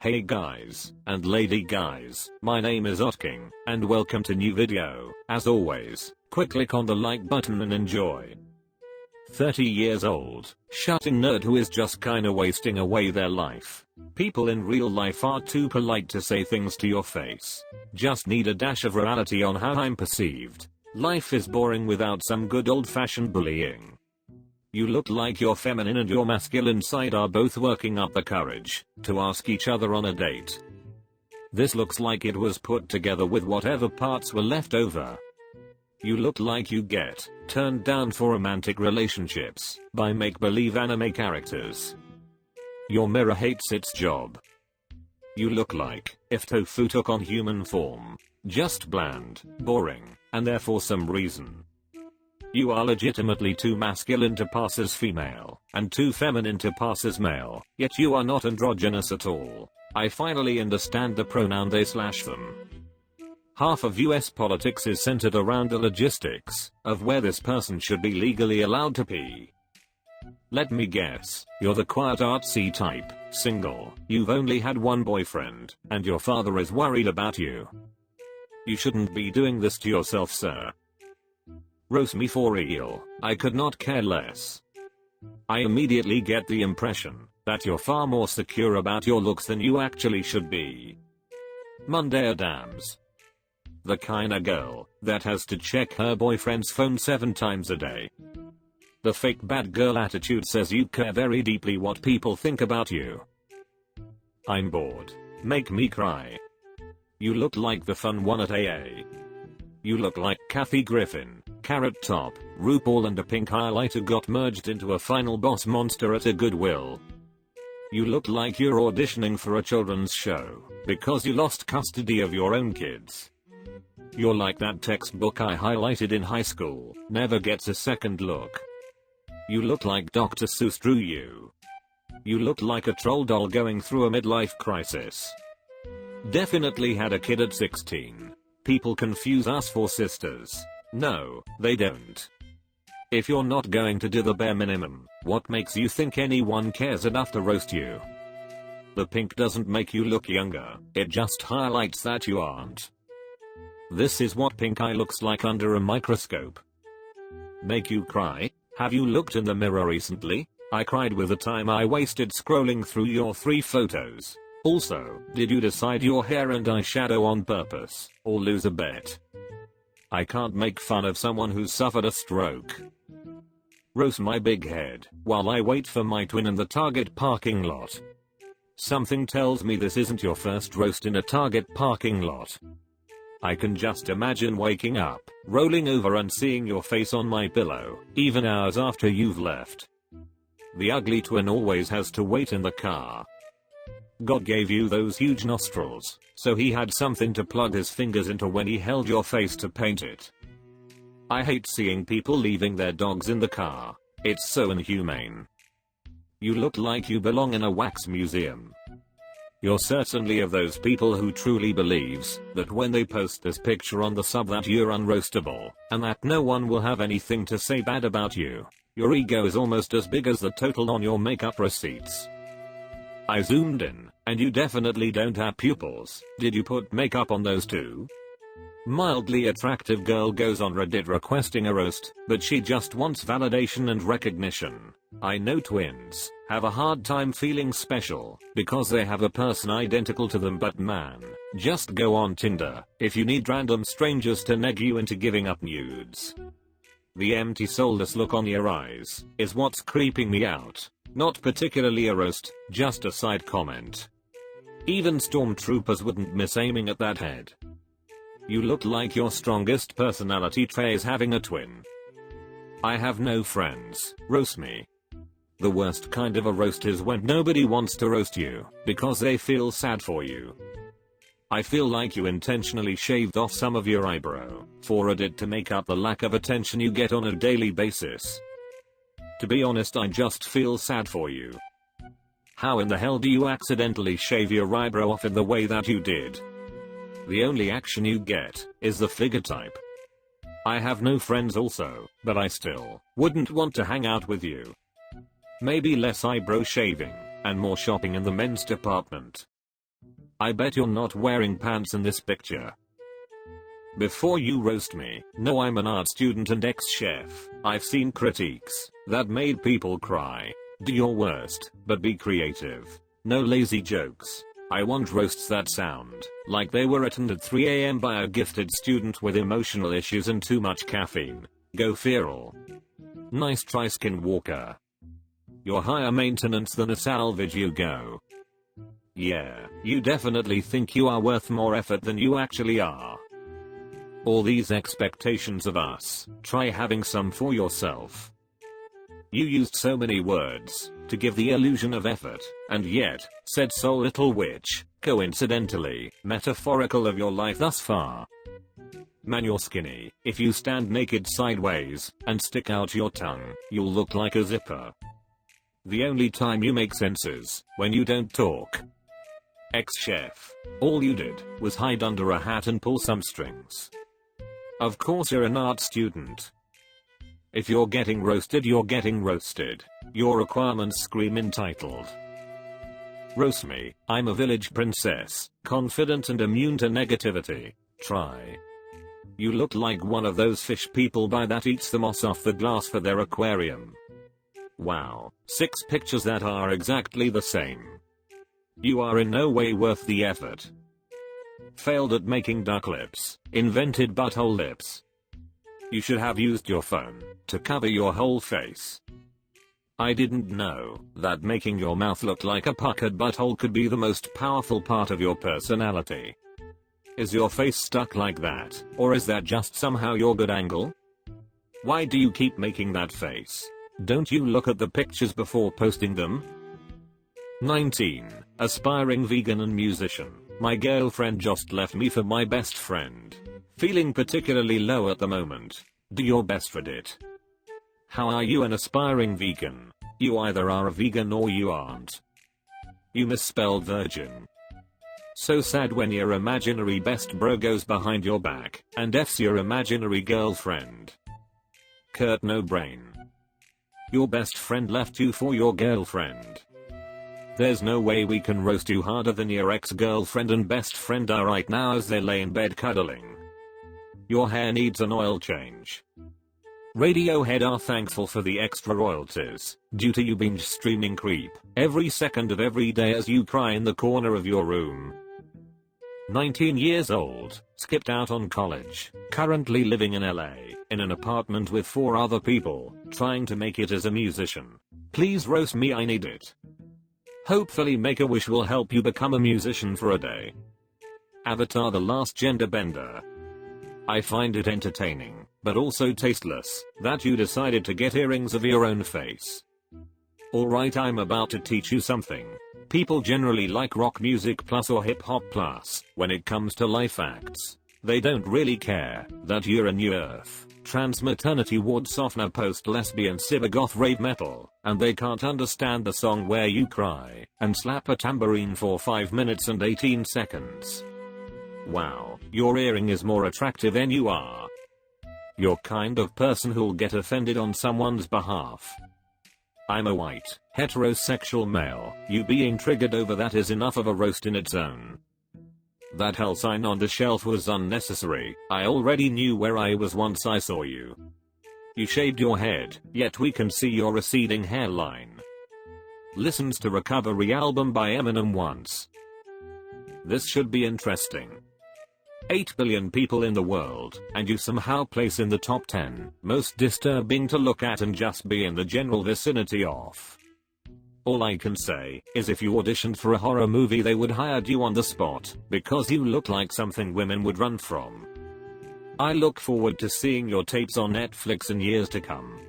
Hey guys, and lady guys, my name is Otkin, and welcome to new video. As always, quick click on the like button and enjoy. 30 years old, shutting nerd who is just kinda wasting away their life. People in real life are too polite to say things to your face. Just need a dash of reality on how I'm perceived. Life is boring without some good old-fashioned bullying. You look like your feminine and your masculine side are both working up the courage to ask each other on a date. This looks like it was put together with whatever parts were left over. You look like you get turned down for romantic relationships by make-believe anime characters. Your mirror hates its job. You look like if tofu took on human form. Just bland, boring, and there for some reason. You are legitimately too masculine to pass as female, and too feminine to pass as male, yet you are not androgynous at all. I finally understand the pronoun they/them. Half of US politics is centered around the logistics of where this person should be legally allowed to pee. Let me guess, you're the quiet artsy type, single, you've only had one boyfriend, and your father is worried about you. You shouldn't be doing this to yourself, sir. Roast me for real, I could not care less. I immediately get the impression that you're far more secure about your looks than you actually should be. Monday Adams. The kinda girl that has to check her boyfriend's phone 7 times a day. The fake bad girl attitude says you care very deeply what people think about you. I'm bored. Make me cry. You look like the fun one at AA. You look like Kathy Griffin, Carrot Top, RuPaul and a pink highlighter got merged into a final boss monster at a Goodwill. You look like you're auditioning for a children's show because you lost custody of your own kids. You're like that textbook I highlighted in high school, never gets a second look. You look like Dr. Seuss drew you. You look like a troll doll going through a midlife crisis. Definitely had a kid at 16. People confuse us for sisters. No, they don't. If you're not going to do the bare minimum, what makes you think anyone cares enough to roast you? The pink doesn't make you look younger, it just highlights that you aren't. This is what pink eye looks like under a microscope. Make you cry? Have you looked in the mirror recently? I cried with the time I wasted scrolling through your 3 photos. Also, did you decide your hair and eyeshadow on purpose, or lose a bet? I can't make fun of someone who's suffered a stroke. Roast my big head while I wait for my twin in the Target parking lot. Something tells me this isn't your first roast in a Target parking lot. I can just imagine waking up, rolling over and seeing your face on my pillow, even hours after you've left. The ugly twin always has to wait in the car. God gave you those huge nostrils, so he had something to plug his fingers into when he held your face to paint it. I hate seeing people leaving their dogs in the car. It's so inhumane. You look like you belong in a wax museum. You're certainly of those people who truly believes that when they post this picture on the sub that you're unroastable, and that no one will have anything to say bad about you. Your ego is almost as big as the total on your makeup receipts. I zoomed in, and you definitely don't have pupils. Did you put makeup on those too? Mildly attractive girl goes on Reddit requesting a roast, but she just wants validation and recognition. I know twins have a hard time feeling special because they have a person identical to them, but man, just go on Tinder if you need random strangers to neg you into giving up nudes. The empty soulless look on your eyes is what's creeping me out. Not particularly a roast, just a side comment. Even stormtroopers wouldn't miss aiming at that head. You look like your strongest personality trait is having a twin. I have no friends. Roast me. The worst kind of a roast is when nobody wants to roast you because they feel sad for you. I feel like you intentionally shaved off some of your eyebrow for it to make up the lack of attention you get on a daily basis. To be honest, I just feel sad for you. How in the hell do you accidentally shave your eyebrow off in the way that you did? The only action you get is the figure type. I have no friends also, but I still wouldn't want to hang out with you. Maybe less eyebrow shaving and more shopping in the men's department. I bet you're not wearing pants in this picture. Before you roast me, know I'm an art student and ex-chef. I've seen critiques that made people cry. Do your worst, but be creative. No lazy jokes. I want roasts that sound like they were written at 3 AM by a gifted student with emotional issues and too much caffeine. Go feral. Nice try, Skinwalker. You're higher maintenance than a salvage, you go. Yeah, you definitely think you are worth more effort than you actually are. All these expectations of us, try having some for yourself. You used so many words to give the illusion of effort, and yet, said so little which, coincidentally, metaphorical of your life thus far. Man, you're skinny. If you stand naked sideways and stick out your tongue, you'll look like a zipper. The only time you make sense is when you don't talk. Ex-chef. All you did was hide under a hat and pull some strings. Of course you're an art student. If you're getting roasted, you're getting roasted. Your requirements scream entitled. Roast me. I'm a village princess, confident and immune to negativity. Try. You look like one of those fish people buy that eats the moss off the glass for their aquarium. Wow, 6 pictures that are exactly the same. You are in no way worth the effort. Failed at making duck lips, invented butthole lips. You should have used your phone to cover your whole face. I didn't know that making your mouth look like a puckered butthole could be the most powerful part of your personality. Is your face stuck like that, or is that just somehow your good angle? Why do you keep making that face? Don't you look at the pictures before posting them? 19. Aspiring vegan and musician. My girlfriend just left me for my best friend. Feeling particularly low at the moment. Do your best, Reddit. How are you an aspiring vegan? You either are a vegan or you aren't. You misspelled virgin. So sad when your imaginary best bro goes behind your back and F's your imaginary girlfriend. Kurt no brain. Your best friend left you for your girlfriend. There's no way we can roast you harder than your ex-girlfriend and best friend are right now as they lay in bed cuddling. Your hair needs an oil change. Radiohead are thankful for the extra royalties due to you binge streaming Creep every second of every day as you cry in the corner of your room. 19 years old, skipped out on college, currently living in LA, in an apartment with 4 other people, trying to make it as a musician. Please roast me, I need it. Hopefully Make-A-Wish will help you become a musician for a day. Avatar: The Last Gender Bender. I find it entertaining, but also tasteless, that you decided to get earrings of your own face. Alright, I'm about to teach you something. People generally like rock music plus or hip hop plus when it comes to life facts. They don't really care that you're a new earth, trans maternity ward softener post lesbian cybergoth rave metal, and they can't understand the song where you cry and slap a tambourine for 5 minutes and 18 seconds. Wow, your earring is more attractive than you are. You're kind of person who'll get offended on someone's behalf. I'm a white, heterosexual male. You being triggered over that is enough of a roast in its own. That hell sign on the shelf was unnecessary. I already knew where I was once I saw you. You shaved your head, yet we can see your receding hairline. Listens to Recovery album by Eminem once. This should be interesting. 8 billion people in the world, and you somehow place in the top 10, most disturbing to look at and just be in the general vicinity of. All I can say is if you auditioned for a horror movie they would hire you on the spot, because you look like something women would run from. I look forward to seeing your tapes on Netflix in years to come.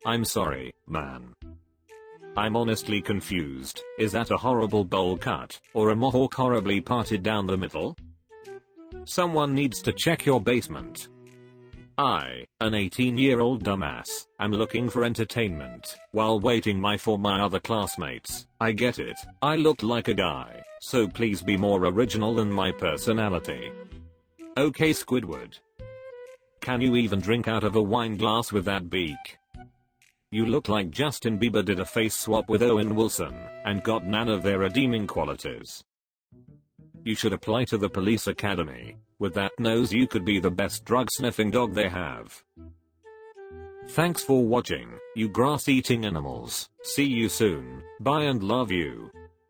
I'm sorry, man. I'm honestly confused. Is that a horrible bowl cut, or a mohawk horribly parted down the middle? Someone needs to check your basement. I, an 18-year-old dumbass, am looking for entertainment while waiting for my other classmates. I get it. I look like a guy, so please be more original than my personality. Okay, Squidward. Can you even drink out of a wine glass with that beak? You look like Justin Bieber did a face swap with Owen Wilson and got none of their redeeming qualities. You should apply to the police academy. With that nose you could be the best drug sniffing dog they have. Thanks for watching, you grass eating animals. See you soon. Bye and love you.